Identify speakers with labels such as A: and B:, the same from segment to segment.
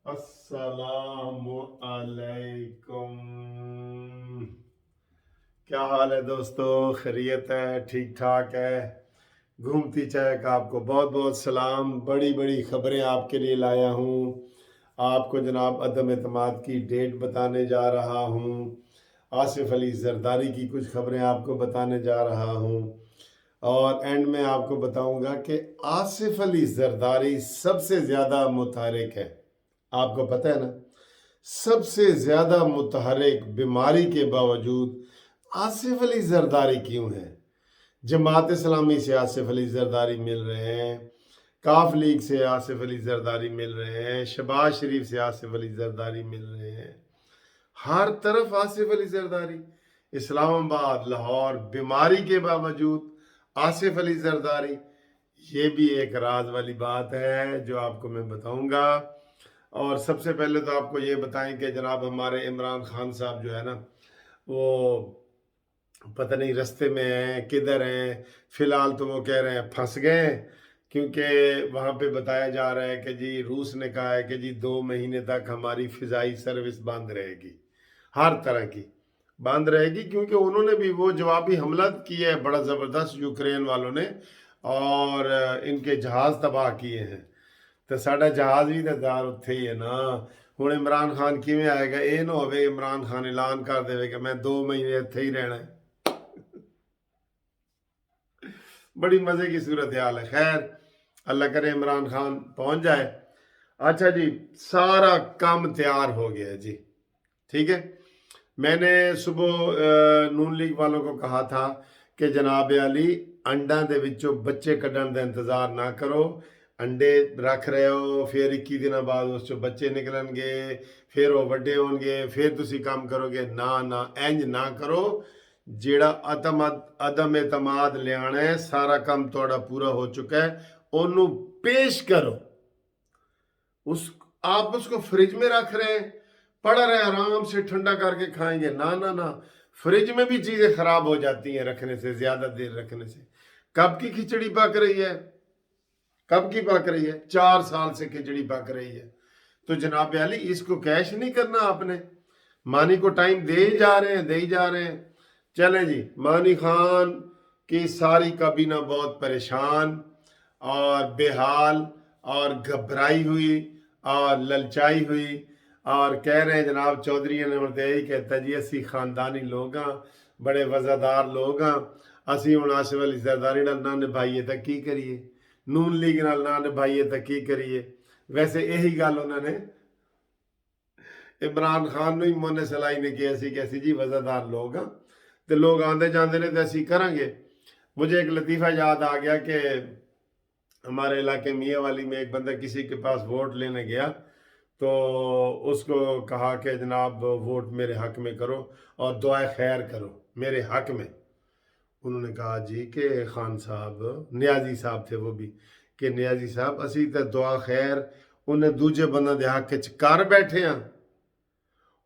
A: अस्सलामु अलैकुम। क्या हाल है दोस्तों? खैरियत है? ठीक ठाक है? घूमती चाय का आपको बहुत बहुत सलाम। बड़ी बड़ी खबरें आपके लिए लाया हूँ। आपको जनाब अदम एतमाद की डेट बताने जा रहा हूँ। आसिफ अली जरदारी की कुछ खबरें आपको बताने जा रहा हूँ। और एंड में आपको बताऊंगा कि आसिफ अली जरदारी सबसे ज़्यादा मुतहरिक है। आपको पता है ना, सबसे ज़्यादा मुतहरिक बीमारी के बावजूद आसिफ अली जरदारी क्यों है? जमात इस्लामी से आसिफ अली जरदारी मिल रहे हैं, काफ लीग से आसिफ अली जरदारी मिल रहे हैं, शबाज शरीफ से आसिफ अली जरदारी मिल रहे हैं। हर तरफ आसिफ अली जरदारी। इस्लामाबाद, लाहौर, बीमारी के बावजूद आसिफ अली जरदारी। ये भी एक राज वाली बात है जो आपको मैं बताऊंगा। और सबसे पहले तो आपको ये बताएं कि जनाब हमारे इमरान खान साहब जो है ना, वो पता नहीं रास्ते में हैं, किधर हैं। फिलहाल तो वो कह रहे हैं फंस गए हैं, क्योंकि वहाँ पे बताया जा रहा है कि जी रूस ने कहा है कि जी 2 महीने तक हमारी फ़िज़ाई सर्विस बंद रहेगी, हर तरह की बंद रहेगी, क्योंकि उन्होंने भी वो जवाबी हमला किया है बड़ा ज़बरदस्त यूक्रेन वालों ने, और इनके जहाज़ तबाह किए हैं। तो साडा जहाज़ भी तो दार उत्थे ही है ना। हुण इमरान खान किवें आएगा? ये ना होवे इमरान खान ऐलान कर देवे कि मैं 2 महीने इत्थे ही रहना है। बड़ी मज़े की सूरत हाल है। खैर, अल्लाह करे इमरान खान पहुंच जाए। अच्छा जी, सारा काम तैयार हो गया जी, ठीक है। मैंने सुबह नून लीग वालों को कहा था कि जनाब अली अंडा दे विचों बच्चे कड्ढण दा इंतज़ार ना करो। अंडे रख रहे हो, फिर 21 दिन बाद उस चों बच्चे निकलणगे, फिर वो वड्डे होणगे, फिर तुसी काम करोगे। ना ना, इंज ना करो। ਜਿਹੜਾ अदम एतमाद लियाना है, सारा काम थोड़ा पूरा हो चुका है, ਉਹਨੂੰ पेश करो। उस आप उसको फ्रिज में रख रहे हैं, पड़ा रहे आराम से ठंडा करके खाएंगे। ना ना ना, फ्रिज में भी चीजें खराब हो जाती हैं रखने से, ज्यादा देर रखने से। कब की खिचड़ी पक रही है? कब की पक रही है? 4 साल से खिचड़ी पक रही है। तो जनाब अली इसको कैश नहीं करना आपने। मानी को टाइम दे ही जा रहे हैं, दे ही जा रहे हैं। चलें जी, मानी खान की सारी काबीना बहुत परेशान और बेहाल और घबराई हुई और ललचाई हुई, और कह रहे हैं जनाब चौधरी ने मतलब यही कहता जी असी खानदानी लोग हाँ, बड़े वज़ादार लोग हाँ, असी हुण आसिफ अली जरदारी नाल ना निभाइए तो की करिए, नून लीग नाल ना निभाइए तो की करिए। वैसे यही गल उन्होंने इमरान खान ਨੂੰ ਹੀ ਮੋਨੇ ਸਲਾਈ ਨੇ ਕਿਹਾ ਸੀ कि ਅਸੀਂ जी वज़ादार लोग हाँ, तो लोग आते जाते ने तो असी करांगे। मुझे एक लतीफ़ा याद आ गया कि हमारे इलाके मियाँ वाली में एक बंदा किसी के पास वोट लेने गया, तो उसको कहा कि जनाब वोट मेरे हक में करो और दुआ खैर करो मेरे हक में। उन्होंने कहा जी कि खान साहब, नियाजी साहब थे वो भी, कि नियाजी साहब असी तो दुआ खैर उन्हें दूजे बंदा दे हक च कर बैठे हाँ।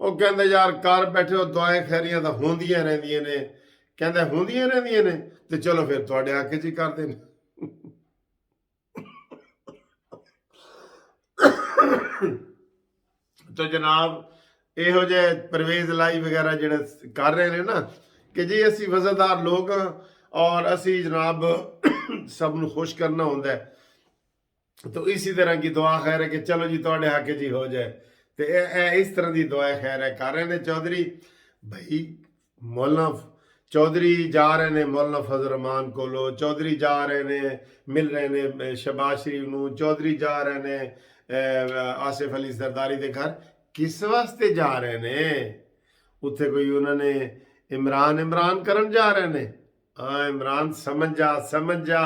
A: ਉਹ ਕਹਿੰਦੇ ਯਾਰ ਕਰ ਬੈਠੇ ਹੋ, ਦੁਆਏ ਖੈਰੀਆਂ ਤਾਂ ਹੁੰਦੀਆਂ ਰਹਿੰਦੀਆਂ ਨੇ। ਕਹਿੰਦੇ ਹੁੰਦੀਆਂ ਰਹਿੰਦੀਆਂ ਨੇ ਤੇ ਚਲੋ ਫਿਰ ਤੁਹਾਡੇ ਹੱਕ 'ਚ ਹੀ ਕਰਦੇ ਨੇ। तो जनाब ਇਹੋ ਜਿਹੇ परवेज लाई वगैरह ਜਿਹੜੇ ਕਰ ਰਹੇ ਨੇ ਨਾ ਕਿ ਜੀ ਅਸੀਂ ਵਜ਼ਨਦਾਰ ਲੋਕ ਹਾਂ और ਅਸੀਂ जनाब सब ਨੂੰ खुश करना ਹੁੰਦਾ है, तो इसी तरह की दुआ खैर है कि चलो जी ਤੁਹਾਡੇ हक 'ਚ ही हो जाए। तो इस तरह की दुआ खैर है कर रहे हैं चौधरी भाई। मौलाना चौधरी जा रहे ने मौलाना फजल रहमान कोलो, चौधरी जा रहे ने मिल रहे ने शहबाज शरीफ नूं, चौधरी जा रहे ने आसिफ अली जरदारी के घर। किस वास्ते जा रहे ने? उत्थे कोई उन्होंने इमरान इमरान करन जा रहे ने? हाँ इमरान, समझ जा समझ जा।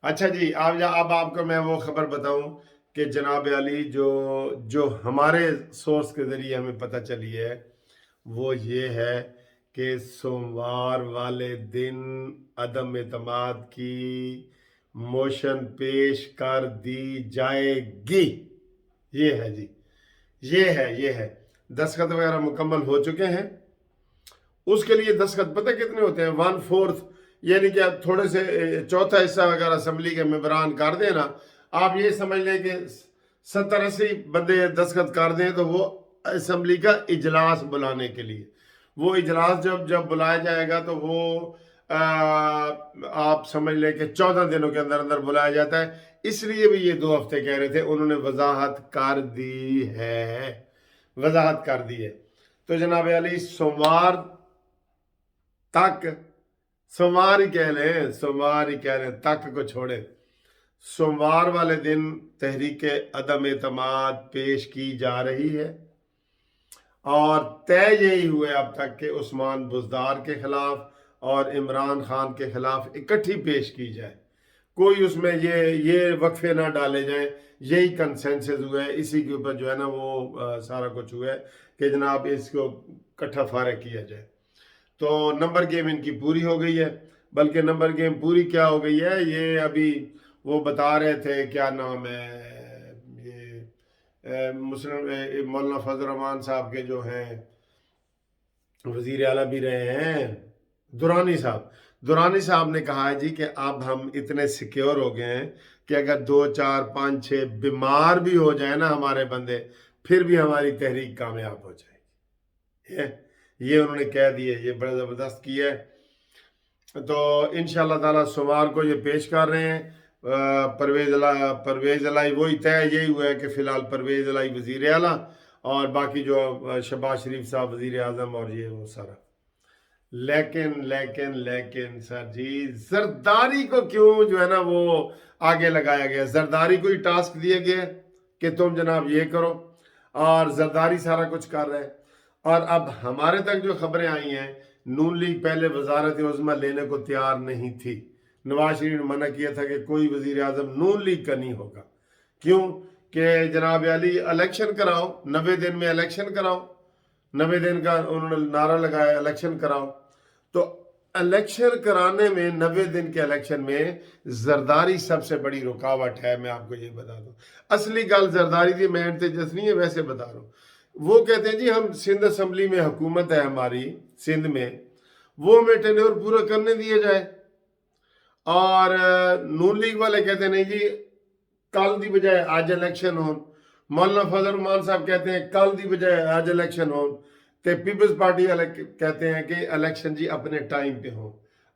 A: अच्छा जी, अब आपको मैं वो खबर बताऊं कि जनाब अली जो हमारे सोर्स के ज़रिए हमें पता चली है वो ये है कि सोमवार वाले दिन अदम एतमाद की मोशन पेश कर दी जाएगी। ये है जी, ये है। दस्तखत वगैरह मुकम्मल हो चुके हैं। उसके लिए दस्तखत पता कितने होते हैं? 1/4, यानी कि आप थोड़े से चौथा हिस्सा अगर असम्बली के मेंबरान कर देना, आप ये समझ लें कि 70-80 बंदे दस्तखत कर दें तो वो असम्बली का इजलास बुलाने के लिए, वो इजलास जब बुलाया जाएगा तो वो आप समझ लें कि 14 दिनों के अंदर अंदर बुलाया जाता है। इसलिए भी ये 2 हफ्ते कह रहे थे, उन्होंने वजाहत कर दी है, वजाहत कर दी है। तो जनाब अली सोमवार तक, सोमवार ही कह लें, सोमवार ही कह लें, तक को छोड़े, सोमवार वाले दिन तहरीक अदम एतमाद पेश की जा रही है और तय यही हुए अब तक कि उस्मान बुज़दार के खिलाफ और इमरान खान के खिलाफ इकट्ठी पेश की जाए, कोई उसमें ये वक्फे ना डाले जाएं। यही कंसेंसस हुआ है, इसी के ऊपर जो है ना वो सारा कुछ हुआ है कि जनाब इसको इकट्ठा फारग किया जाए। तो नंबर गेम इनकी पूरी हो गई है, बल्कि नंबर गेम पूरी क्या हो गई है, ये अभी वो बता रहे थे, क्या नाम है ये मुस्लिम मौलाना फजल रहमान साहब के जो हैं वजीर आला भी रहे हैं, दुरानी साहब ने कहा है जी कि अब हम इतने सिक्योर हो गए हैं कि अगर 2, 4, 5, 6 बीमार भी हो जाए ना हमारे बंदे, फिर भी हमारी तहरीक कामयाब हो जाएगी। ये उन्होंने कह दिए, ये बड़ा ज़बरदस्त किया है। तो इंशाअल्लाह ताला सोमवार को ये पेश कर रहे हैं। परवेज़ अलाई वही तय यही हुआ है कि फ़िलहाल परवेज़ अलाई वज़ीर आला और बाकी जो शहबाज शरीफ साहब वज़ीर आज़म और ये वो सारा। लेकिन सर जी जरदारी को क्यों जो है ना वो आगे लगाया गया? जरदारी को ही टास्क दिया गया कि तुम जनाब ये करो और जरदारी सारा कुछ कर रहे हैं। और अब हमारे तक जो खबरें आई हैं, नून लीग पहले वजारत उज़्मा लेने को तैयार नहीं थी। नवाज शरीफ ने मना किया था कि कोई वजीर आज़म नून लीग का नहीं होगा। क्यों? कि जनाब अली इलेक्शन कराओ, 90 दिन में इलेक्शन कराओ, 90 दिन का उन्होंने नारा लगाया इलेक्शन कराओ। तो इलेक्शन कराने में 90 दिन के इलेक्शन में जरदारी सबसे बड़ी रुकावट है। मैं आपको ये बता दूं, असली गल जरदारी की मैं तेजस नहीं है, वैसे बता रहा हूँ। वो कहते हैं जी हम सिंध असम्बली में हुकूमत है हमारी सिंध में, वो हमें टेन्योर पूरा करने दिया जाए। और नून लीग वाले कहते हैं नहीं जी कल दी बजाय आज इलेक्शन हो। मौलाना फजल रहमान साहब कहते हैं कल दी बजाय आज इलेक्शन हो। तो पीपल्स पार्टी वाले कहते हैं कि इलेक्शन जी अपने टाइम पे हो,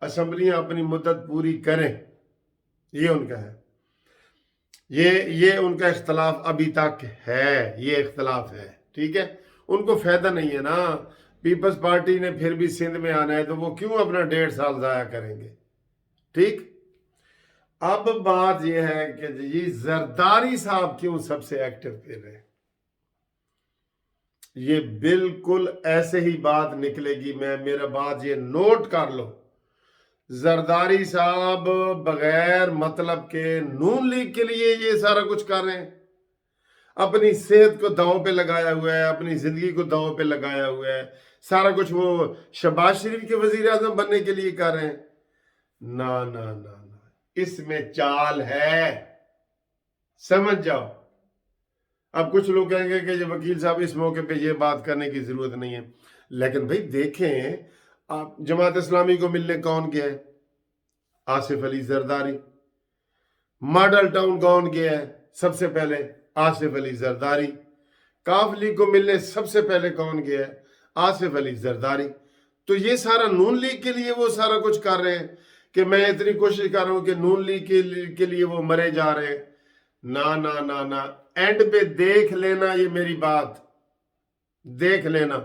A: असम्बलियां अपनी मुद्दत पूरी करें। ये उनका है, ये उनका इख्तलाफ अभी तक है, ये इख्तलाफ है, ठीक है। उनको फायदा नहीं है ना, पीपल्स पार्टी ने फिर भी सिंध में आना है तो वो क्यों अपना 1.5 साल जाया करेंगे, ठीक। अब बात यह है कि जी जरदारी साहब क्यों सबसे एक्टिव फिर रहे? ये बिल्कुल ऐसे ही बात निकलेगी। मेरा बात ये नोट कर लो, जरदारी साहब बगैर मतलब के नून लीग के लिए ये सारा कुछ कर रहे हैं। अपनी सेहत को दांव पे लगाया हुआ है, अपनी जिंदगी को दांव पे लगाया हुआ है, सारा कुछ वो शहबाज शरीफ के वजीर आजम बनने के लिए कर रहे हैं। ना ना ना ना, इसमें चाल है, समझ जाओ। अब कुछ लोग कहेंगे कि ये वकील साहब इस मौके पे ये बात करने की जरूरत नहीं है, लेकिन भाई देखें, आप जमात इस्लामी को मिलने कौन गया है? आसिफ अली जरदारी। मॉडल टाउन कौन गया है सबसे पहले? आसिफ अली जरदारी। काफ लीग को मिलने सबसे पहले कौन गया है? आसिफ अली जरदारी। तो ये सारा नून लीग के लिए वो सारा कुछ कर रहे हैं कि मैं इतनी कोशिश कर रहा हूं कि नून लीग के लिए वो मरे जा रहे हैं। ना ना ना ना, एंड पे देख लेना, ये मेरी बात देख लेना,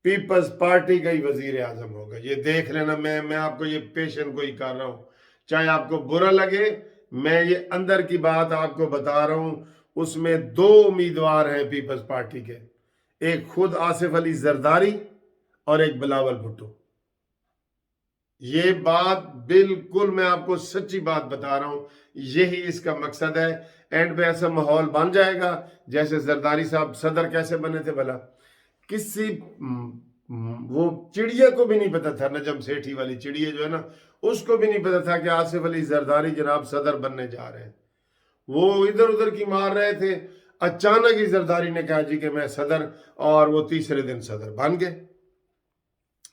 A: पीपल्स पार्टी का ही वजीर आजम होगा, ये देख लेना। मैं आपको ये पेशन को ही कर रहा हूं, चाहे आपको बुरा लगे, मैं ये अंदर की बात आपको बता रहा हूं। उसमें 2 उम्मीदवार हैं पीपल्स पार्टी के, एक खुद आसिफ अली जरदारी और एक बिलावल भुट्टो। ये बात बिल्कुल मैं आपको सच्ची बात बता रहा हूं, यही इसका मकसद है। एंड पे ऐसा माहौल बन जाएगा जैसे जरदारी साहब सदर कैसे बने थे भला, किसी वो चिड़िया को भी नहीं पता था, नजम सेठी वाली चिड़िया जो है ना, उसको भी नहीं पता था कि आसिफ अली जरदारी जनाब सदर बनने जा रहे हैं। वो इधर उधर की मार रहे थे, अचानक ही जरदारी ने कहा जी कि मैं सदर, और वो तीसरे दिन सदर बन गए।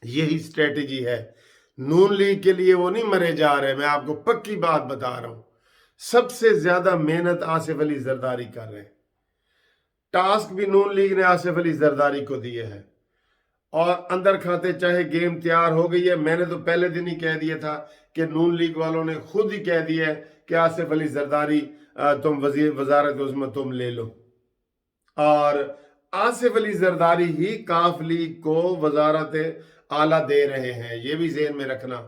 A: यही स्ट्रेटेजी है। नून लीग के लिए वो नहीं मरे जा रहे, मैं आपको पक्की बात बता रहा हूं। سب سے زیادہ محنت آصف علی زرداری کر رہے ہیں. ٹاسک بھی نون لیگ نے آصف علی زرداری کو دیے ہے اور اندر کھاتے چاہے گیم تیار ہو گئی ہے. میں نے تو پہلے دن ہی کہہ دیا تھا کہ نون لیگ والوں نے خود ہی کہہ دیا ہے کہ آصف علی زرداری تم وزارت عظمی تم لے لو, اور آصف علی زرداری ہی کاف لیگ کو وزارت اعلیٰ دے رہے ہیں. یہ بھی ذہن میں رکھنا.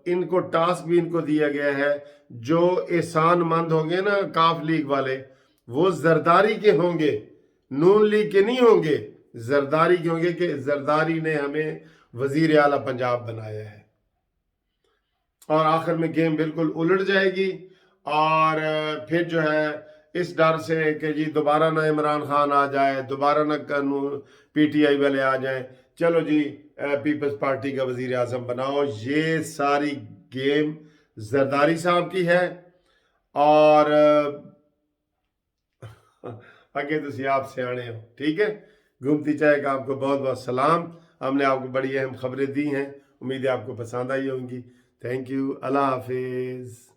A: ان کو ٹاسک بھی ان کو دیا گیا ہے. جو احسان مند ہوں گے نا کاف لیگ والے, وہ زرداری کے ہوں گے, نون لیگ کے نہیں ہوں گے, زرداری کے ہوں گے کہ زرداری نے ہمیں وزیر اعلیٰ پنجاب بنایا ہے. اور آخر میں گیم بالکل الٹ جائے گی, اور پھر جو ہے اس ڈر سے کہ جی دوبارہ نہ عمران خان آ جائے, دوبارہ نہ پی ٹی آئی والے آ جائیں, چلو جی پیپلز پارٹی کا وزیر اعظم بناؤ. یہ ساری گیم زرداری صاحب کی ہے. اور اگے تسی آپ سے آنے ہو, ٹھیک ہے. گھومتی چائے کا آپ کو بہت بہت سلام. ہم نے آپ کو بڑی اہم خبریں دی ہیں, امید ہے آپ کو پسند آئی ہوں گی. Thank you. اللہ حافظ.